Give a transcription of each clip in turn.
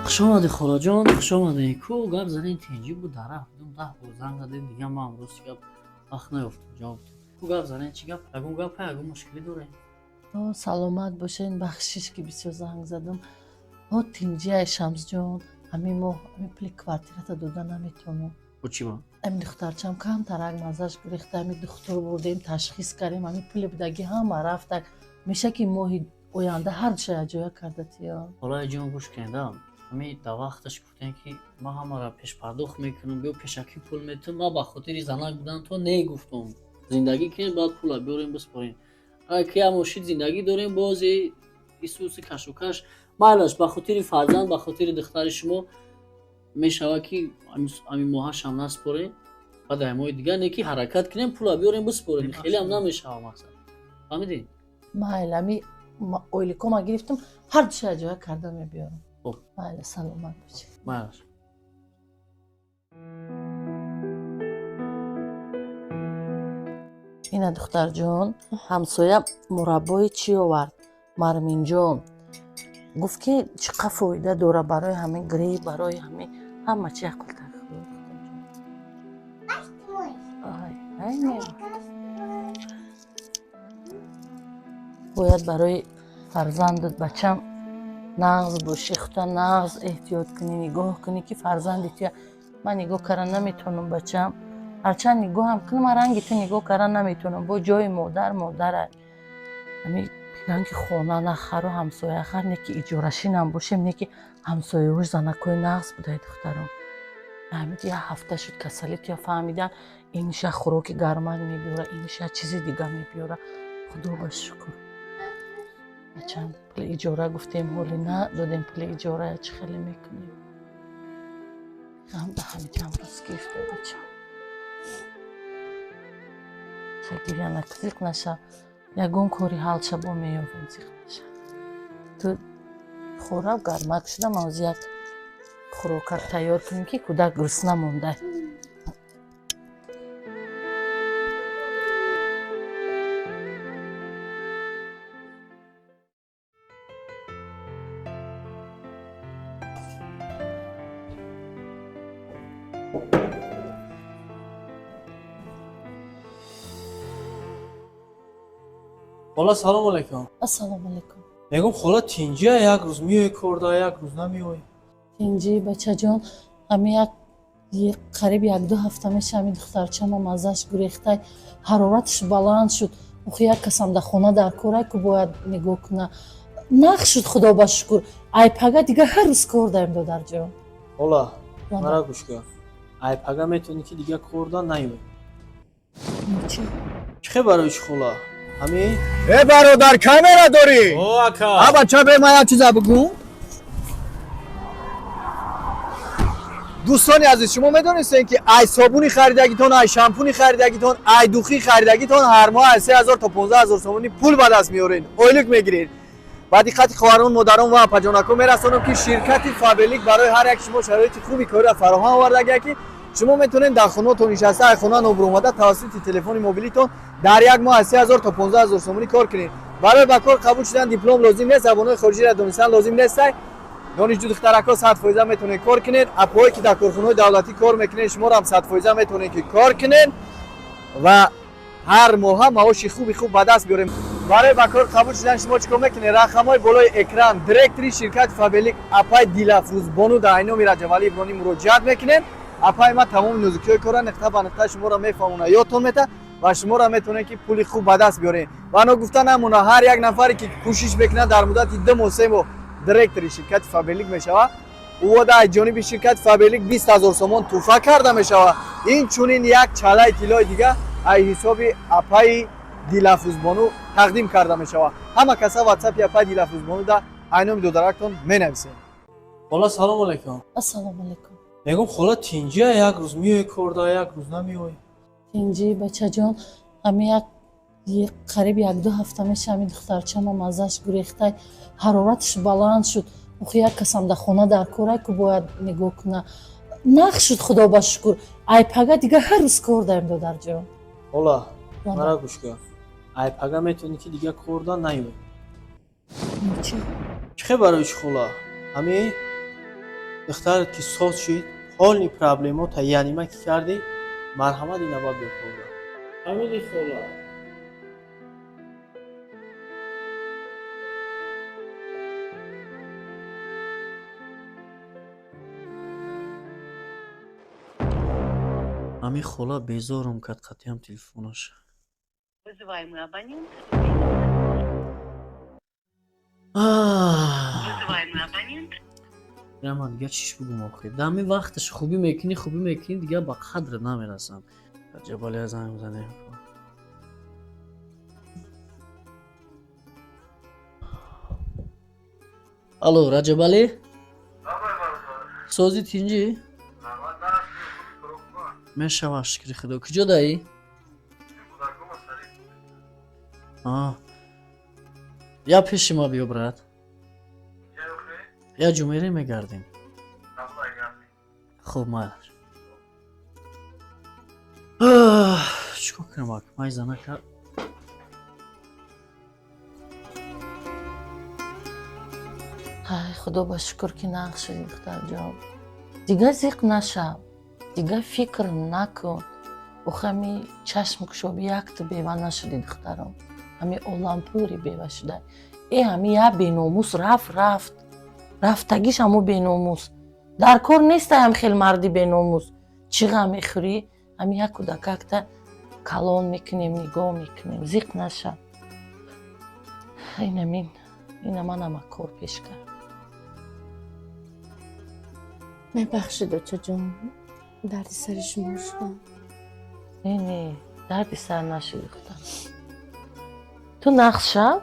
خوش آمدی خالاجان، خوش آمدی. کو گپ زدین تنجی بود داره بودم 10 بار زنگ زدین دیگه ما امروز گپ وقت نیفتم جواب. کو گپ زدین چی گپ؟ اگه گپ اگه مشکلی داره. سلامت باشین. بخشش که بسیار زنگ زدم. تنجی شمس جان همین ما همین پلی کوارتیرت دادن نمیتونم. چی با؟ همین دخترچم کم ترک مزاج گرفته. همین دکتر بردیم تشخیص کردیم. همین پلی بدگی هم رفت. میشه که ماهی آینده هر چه جای کرده تیا. حالا جون گوش کردم. همین تا وقتش گفتن که ما همه را پیش پرداخت میکنیم بیو پیشکی پول میتون. ما به خاطر زنک بودن تو نگفتم. زندگی کنیم بعد پول بیاریم بسپاریم. اگه که ماشین زندگی داریم بازی ایسوس کش و کش مالش به خاطر فرزند به خاطر دختر شما میشوه که همین ماهاش هم نسپاره بعد همه دیگه نکی حرکت کنیم پول بیاریم بسپاریم. خیلی هم نمیشه مقصد. فهمیدین؟ مایلمی اویلیکو ما گرفتم هر چه جای کرده میبیارم. خب مایل سلامت باشی. مالش اینا دختر جون همسایه مربای چی آورد؟ مرمین جان گفت که چقدر فایده داره برای همین گری برای همه چی عقل تخیل. باید برای فرزندت بچم نغز باشی. خدا نغز احتیاط کنی نگاه کنی که فرزندت یا من نگاه کردن نمیتونم بچم هرچند نگاه هم کنم رنگی تو نگاه کردن نمیتونم با جای مادر همین میگن که خونه نخر و همسایه خر نکی اجارشین هم باشیم نکی همسایه روش زنکای نغز بوده دخترم. همین یه هفته شد کسلیت یا فهمیدن اینشه خوراک گرمک میبیوره اینشه چیزی دیگه میبیوره. خدا با شکر بچم پول اجاره گفتیم حالی نه دادیم پول اجاره چه خیلی میکنیم هم به همین جمع روز گفته بچم خیلی یا نکزیق نشه یکون کاری حال شد با میابیم زیق نشه تو خورم گرمک شده موزیت خوراکت تیار کنیم که کودک گرسنه مونده. خاله سلام علیکم. السلام علیکم. میگم خاله تینجی یک روز میای کاردا یک روز نمیای. تینجی بچه جان همین یک قریب یک دو هفته میشه همین دخترچم هم ازش گریخته حرارتش بلند شد. اخی یک کسم در خونه در کاره که باید نگاه کنه نخ شد خدا با شکر. ای پگه دیگه هر روز کار داریم دادر جان. خاله مرا گوش کن. ای پگه میتونی که دیگه کاردا نیای. چه برایش خاله؟ همین؟ برادر کامera داری؟ او اکا. بچه به من یک چیز بگو. دوستانی عزیز شما میدونستین که ای صابونی خریدگیتون ای شامپونی خریدگیتون ای دوخی خریدگیتون هر ماه 3000 تا 15000 تومانی پول به دست میارین اویلیک میگیرین. بعد دقت خواهران مادران و پجانکو میرسونم که شرکت فابلیک برای هر یک شما شرایط خوبی کاری فراهم آورده که شما میتونین در خونه‌تون نشسته خونه نوبر اومده توسط تلفن موبیلیتون در یک ماه 3000 تا 15000 تومانی کار کنین. برای با کار قبول شدن دیپلم لازم نیست، زبان‌های خارجی را دانستن لازم نیست. دانشجو دخترکا 100% میتونید کار کنین. اپایی که در کارخانه‌های دولتی کار میکنین شما را هم 100% میتونید که کار کنین و هر ماه معاش خوب به دست بیاریم. برای با کار قبول شدن شما چیکار میکنین؟ رقم‌های بالای اکران دایرکتری شرکت فابلیک اپای دیلافروز بانو در اینو میرا جمالی ابراهیمی مراجعه میکنین. اپای ما تمام نزدیکی کارا نقطه به نقطه شما را میفهمونه یادتون میته و شما را میتونین که پول خوب به دست بیارین. و انا گفتن همون هر یک نفری که کوشش بکنه در مدت 2 ماه 3 ماه دایرکتری شرکت فابلیک میشوه او در جانب شرکت فابلیک 20000 تومان توفه کرده میشوه. این چونین یک چاله طلای دیگه ای حساب اپای دیلافروز بانو تقدیم کرده میشوه. همه کسا واتساپ اپای دیلافروز بانو در اینو دو درکتون مینویسین. خاله سلام علیکم. السلام علیکم. میگم خاله تینجی یک روز میای کاردا یک روز نمیای. تینجی بچه جان همین یک قریب یک دو هفته میشه همین دخترچم هم ازش گریخته حرارتش بلند شد. اخی یک کسم در خونه در کاره که باید نگاه کنه نخ شد خدا با شکر. ای پگه دیگه هر روز کار داریم دادر جان. خاله مرا گوش کن. ای پگه میتونی که دیگه کاردا نیای. چه برایش خاله؟ همین؟ دخترت که سوز شد حال نی پرابلمو تا یعنی ما که کردی مرحمت اینا با بیخورده امیدی خولا ами хола безорум кард қатъиам телефонаш. Вызываемый абонент. Вызываемый абонент. Рама дига чиш бугум охир. Дами вақташ хубӣ мекунӣ дига ба қадр намерасам. Раҷабали занг мизанем. Алло, Раҷабали? Сози тинҷӣ? Мешавад шукри Худо. Куҷо даӣ? Я пеши ма биё брат. Я ҷумере мегардем. Хуб майш. Чӣ кор кунам ак? Май занака. ай худо ба шукр ки нағз шудӣ духтарҷон. Дига зиқ нашав, дига фикр накун. охи ҳами чашм кушоби якту бева нашудӣ духтарон. ҳами олампури бева шуда. Ҳами я беномус рафтагиш ҳамо беномус. Дар кор нестаям хел марди беномус. Чӣ ғам мехӯрӣ? Ҳами як кӯдакакта калон мекунем, нигоҳ мекунем. Зиқ наша. ина манама кор пеш кард. мебахшед очаҷон, дарди сари шумо шудам. Не дарди сар нашуд духтар. Ту нақс шав?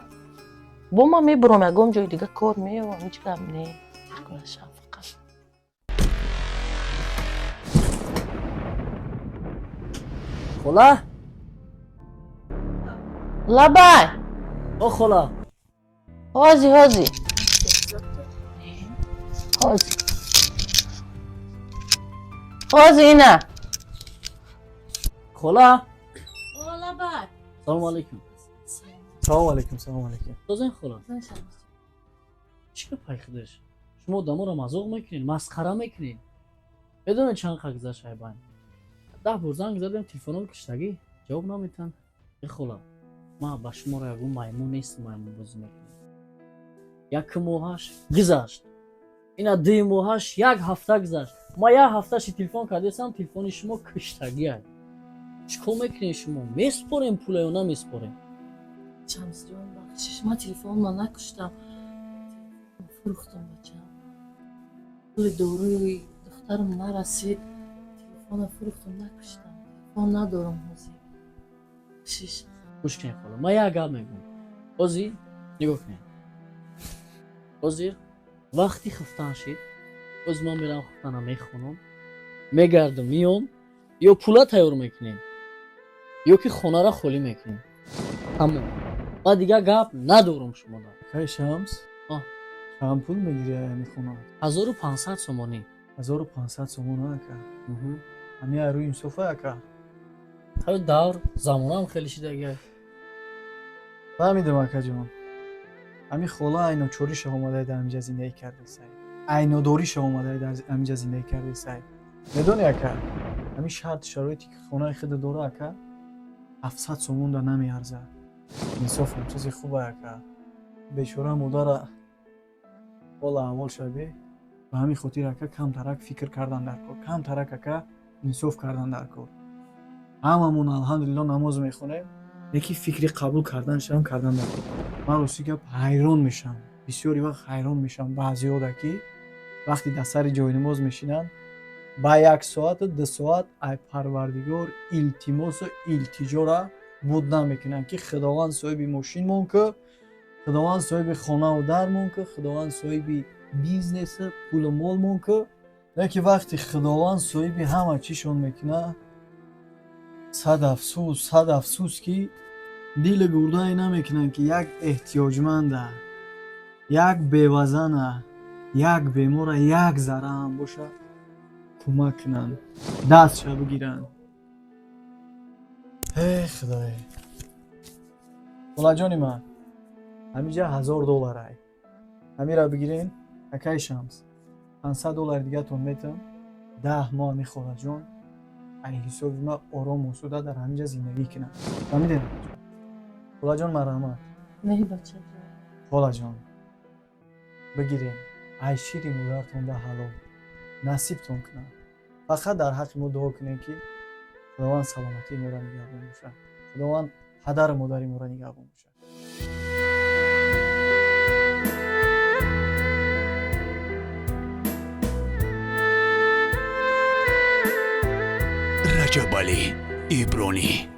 Бо ман мебурам ягон ҷои дига кор меёвам. ҳеҷ гап не. Кунашам фақат. Хола? Лабай! О хола. ҳозӣ. Ҳозӣ. Ҳозӣ ина. Хола? Лабай. Салому алейкум. салом алейкум Созен хола. Чӣ гапай худаш? Шумо дамора мазоқ мекунед, масхара мекунед. Медонед чанд қа гузашт айбан. 10 бор занг задем телефонови киштагӣ ҷавоб наметан. Хола, ман ба шуморо ягон маймун нестам, маймун бозӣ мекунам. 1 моҳаш гузашт. Ина 2 моҳаш 1 ҳафта гузашт. Ма 1 ҳафташи телефон кардесам, телефони шумо киштагӣ аст. Чӣ кор мекунед шумо? Меспорем пула ё намеспорем? Шамсиҷон бахшиш, ман телефонма накуштам. Фурӯхтам бачам. пули дорӯи духтарам нарасид. Телефона фурӯхтам, накуштам. Телефон надорам ҳозир. Бахшиш. гӯш кунед хола, ман як гап мегӯям. ҳозир нигоҳ кунед. ҳозир вақти хифтан шид. ҳозир ман мерам хифтана мехонам. Мегардам миём, ё пула тайёр мекунем, ё ки хонаро холӣ мекунем. Тамом. Ман дигар гап надорам шумодан. кай шамс чанд пул мегирӣ ҳами хона? 1500 сомонӣ. 1500 сомон ака. ҳами арӯ инсофа ака. Таби давр замонам хеле шидага. фаҳмидам акаҷон. ҳами хола айночориша омадаи дар ҳамиҷа зиндаӣ кардесай. айнодориша омадаи дар ҳамиҷа зиндаӣ кардесай. медонӣ ака, ҳами шарт шароити ки хонаи худо дора ака 700 сомон да намеарзад. инсофам чизи хуба ака. бечора модара ҳола аҳвол шавӣ. ба ҳамин хотир ака камтарак фикр кардан дар кор. камтарак ака инсоф кардан дар кор. ҳамамон алҳамдулилло намоз мехонем, леки фикри қабул карданашам кардан дар кор. ман рости гап ҳайрон мешам. бисёри вақт ҳайрон мешам баъзиёда ки вақти дар сари ҷойнамоз мешинанд ба 1 соату 2 соат ай парвардигор илтимосу илтиҷора будна мекунанд ки худованд соҳиби мошин мон ки, худованд соҳиби хонаву дар мон ки, худованд соҳиби бизнесу пулу мол мон ки, леки вақти худованд соҳиби ҳама чишон мекунад, сад афсус ки дили гурдае намекунанд ки як эҳтиёҷманда, як бевазана, як бемора як зарра ҳам боша кӯмак кунанд, дастша бигиранд. худое. холаҷони ман, ҳамиҷа $1000 ай. ҳамира бигирин, акай Шамс. $500 دیگه تون میتم 10 ماه می خولا جان این حساب ما آرام و سوده در همینجا زندگی کنم فهمیدین خولا جان مرحمت نه بچه جان خولا جان بگیرین ای شیری مادرتون به حلال نصیبتون کنم فقط در حق ما دعا کنین که خداوند سلامتی ما را نگهبان باشه خداوند پدر و مادر ما را نگهبان باشه رجب علی ایبرانی